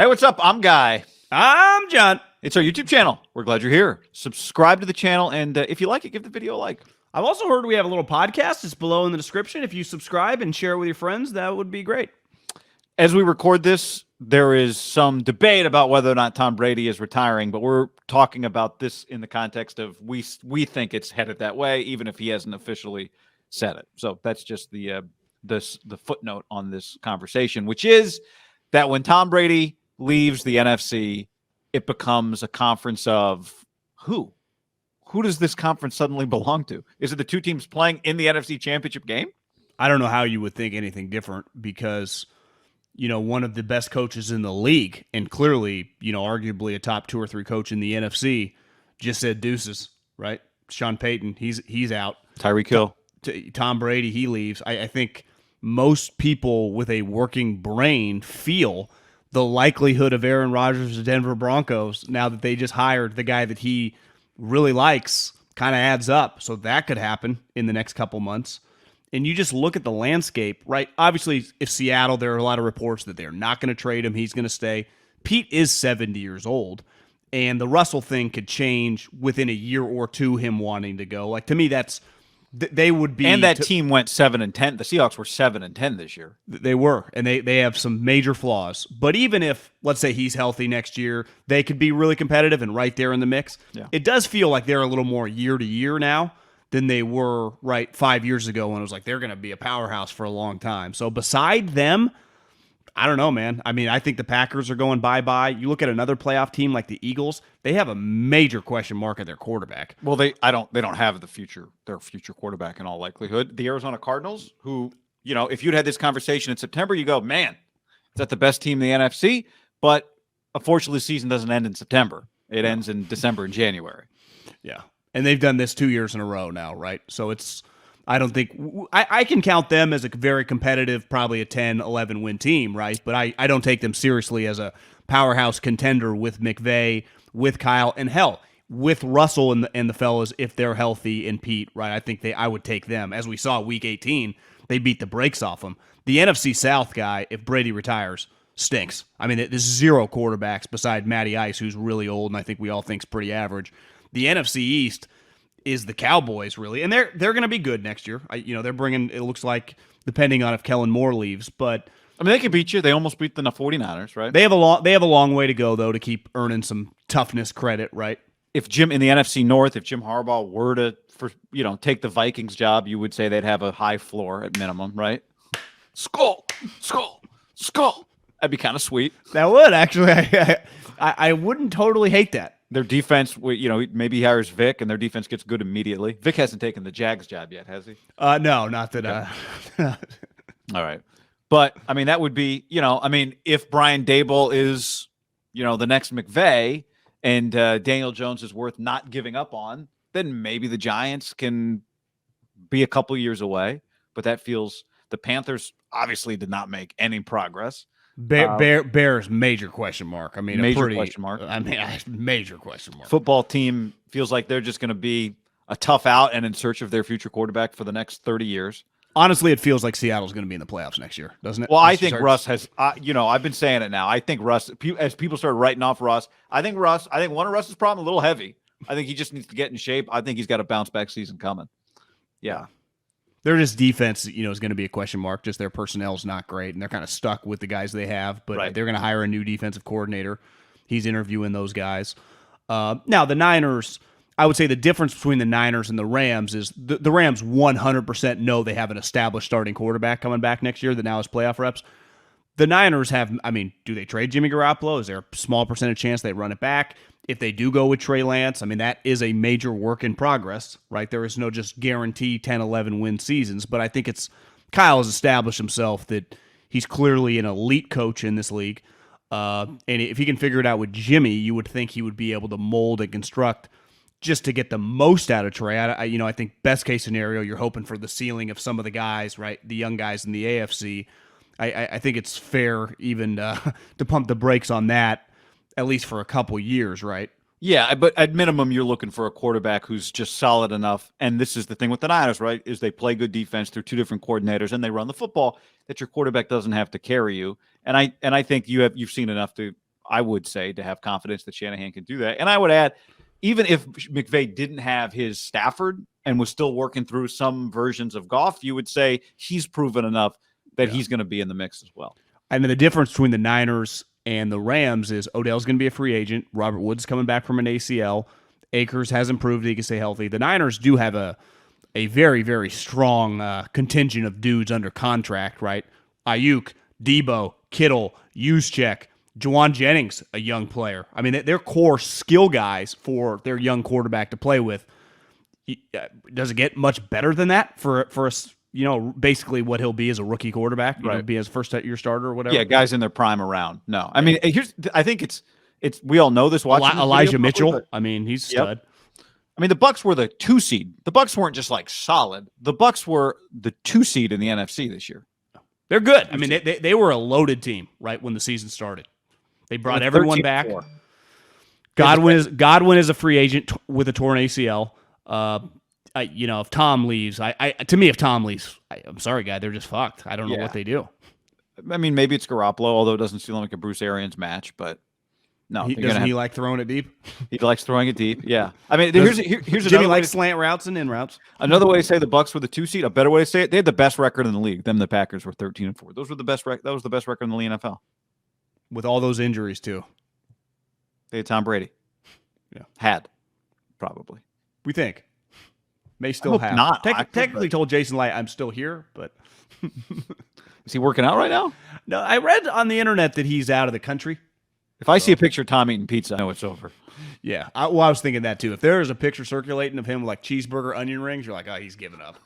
Hey, what's up? I'm Guy. I'm John. It's our YouTube channel. We're glad you're here. Subscribe to the channel, and if you like it, give the video a like. I've also heard we have a little podcast. It's below in the description. If you subscribe and share with your friends, that would be great. As we record this, there is some debate about whether or not Tom Brady is retiring, but we're talking about this in the context of we think it's headed that way, even if he hasn't officially said it. So that's just the footnote on this conversation, which is that when Tom Brady leaves the NFC, it becomes a conference of who? Who does this conference suddenly belong to? Is it the two teams playing in the NFC Championship game? I don't know how you would think anything different because, one of the best coaches in the league and clearly, arguably a top 2 or 3 coach in the NFC just said deuces, right? Sean Payton, he's out. Tyreek Hill. Tom Brady, he leaves. I think most people with a working brain feel the likelihood of Aaron Rodgers' Denver Broncos, now that they just hired the guy that he really likes, kind of adds up. So that could happen in the next couple months. And you just look at the landscape, right? Obviously, if Seattle, there are a lot of reports that they're not going to trade him. He's going to stay. Pete is 70 years old. And the Russell thing could change within a year or two, him wanting to go. Like, to me, they would be. And that team went 7-10. The Seahawks were 7-10 this year. They were, and they have some major flaws. But even if, let's say, he's healthy next year, they could be really competitive and right there in the mix. Yeah. It does feel like they're a little more year to year now than they were 5 years ago when it was like they're going to be a powerhouse for a long time. So beside them, I don't know, man. I mean, I think the Packers are going bye-bye. You look at another playoff team like the Eagles, they have a major question mark at their quarterback. Well, they don't have their future quarterback in all likelihood. The Arizona Cardinals, who, if you'd had this conversation in September, you go, man, is that the best team in the NFC? But unfortunately, the season doesn't end in September. It ends in December and January. Yeah. And they've done this 2 years in a row now, right? So I don't think I can count them as a very competitive, probably a 10, 11 win team, right? But I don't take them seriously as a powerhouse contender with McVay, with Kyle, and hell, with Russell and the fellas if they're healthy, and Pete, right? I think I would take them. As we saw week 18, they beat the brakes off them. The NFC South guy, if Brady retires, stinks. I mean, there's 0 quarterbacks beside Matty Ice, who's really old and I think we all think's pretty average. The NFC East is the Cowboys, really, and they're going to be good next year. They're bringing, it looks like, depending on if Kellen Moore leaves, but I mean, they can beat you. They almost beat the 49ers, right? They have a long way to go though to keep earning some toughness credit, right? If Jim in the NFC North, if Jim Harbaugh were to take the Vikings job, you would say they'd have a high floor at minimum, right? Skull. That'd be kind of sweet. That would actually. I wouldn't totally hate that. Their defense, maybe he hires Vic, and their defense gets good immediately. Vic hasn't taken the Jags job yet, has he? No, not that. Okay. All right. But, I mean, that would be, if Brian Daboll is, the next McVay and Daniel Jones is worth not giving up on, then maybe the Giants can be a couple years away. But that feels – the Panthers obviously did not make any progress. Bears major question mark. I mean, question mark. I mean, major question mark. Football team feels like they're just going to be a tough out and in search of their future quarterback for the next 30 years. Honestly, it feels like Seattle's going to be in the playoffs next year, doesn't it? Well, I think Russ has. I've been saying it now. I think Russ, as people start writing off Russ, I think one of Russ's problem a little heavy. I think he just needs to get in shape. I think he's got a bounce back season coming. Yeah. Their just defense, is going to be a question mark. Just their personnel is not great, and they're kind of stuck with the guys they have. But right. They're going to hire a new defensive coordinator. He's interviewing those guys. Now, the Niners, I would say the difference between the Niners and the Rams is the Rams 100% know they have an established starting quarterback coming back next year that now has playoff reps. The Niners have, do they trade Jimmy Garoppolo? Is there a small percentage chance they run it back? If they do go with Trey Lance, that is a major work in progress, right? There is no just guarantee 10, 11 win seasons, but I think Kyle has established himself that he's clearly an elite coach in this league. And if he can figure it out with Jimmy, you would think he would be able to mold and construct just to get the most out of Trey. I think best case scenario, you're hoping for the ceiling of some of the guys, right? The young guys in the AFC. I think it's fair even to pump the brakes on that, at least for a couple years, right? Yeah, but at minimum, you're looking for a quarterback who's just solid enough. And this is the thing with the Niners, right? Is they play good defense through two different coordinators, and they run the football that your quarterback doesn't have to carry you. And I think you've seen enough to I would say, to have confidence that Shanahan can do that. And I would add, even if McVay didn't have his Stafford and was still working through some versions of Goff, you would say he's proven enough that he's going to be in the mix as well. I mean, the difference between the Niners and the Rams is Odell's going to be a free agent. Robert Woods coming back from an ACL. Akers hasn't proved he can stay healthy. The Niners do have a very, very strong contingent of dudes under contract, right? Ayuk, Debo, Kittle, Juszczyk, Juwan Jennings, a young player. I mean, they're core skill guys for their young quarterback to play with. Does it get much better than that for us? Basically what he'll be as a rookie quarterback, right? Be as first-year starter or whatever. Yeah, guys in their prime around. No, I mean, I think it's we all know this. Watching Elijah Mitchell. I mean, he's stud. I mean, the Bucs were the 2 seed. The Bucs weren't just like solid. The Bucs were the 2 seed in the NFC this year. They're good. I mean, they were a loaded team right when the season started. They brought everyone back. Godwin is a free agent with a torn ACL. If Tom leaves, if Tom leaves, I'm sorry, guy, they're just fucked. I don't know what they do. I mean, maybe it's Garoppolo, although it doesn't seem like a Bruce Arians match. But no, doesn't he like throwing it deep? He likes throwing it deep. Yeah, I mean, here's Jimmy likes slant routes and in routes. Another way to say the Bucs were the 2 seed. A better way to say it, they had the best record in the league. Them, the Packers, were 13-4. Those were the best. That was the best record in the NFL. With all those injuries too. They had Tom Brady. Yeah, had probably. We think. May still have. Not technically told Jason Light I'm still here, but is he working out right now? No, I read on the internet that he's out of the country. If I see a picture of Tom eating pizza, I know it's over. Yeah, I was thinking that too. If there is a picture circulating of him with like cheeseburger, onion rings, you're like, oh, he's giving up.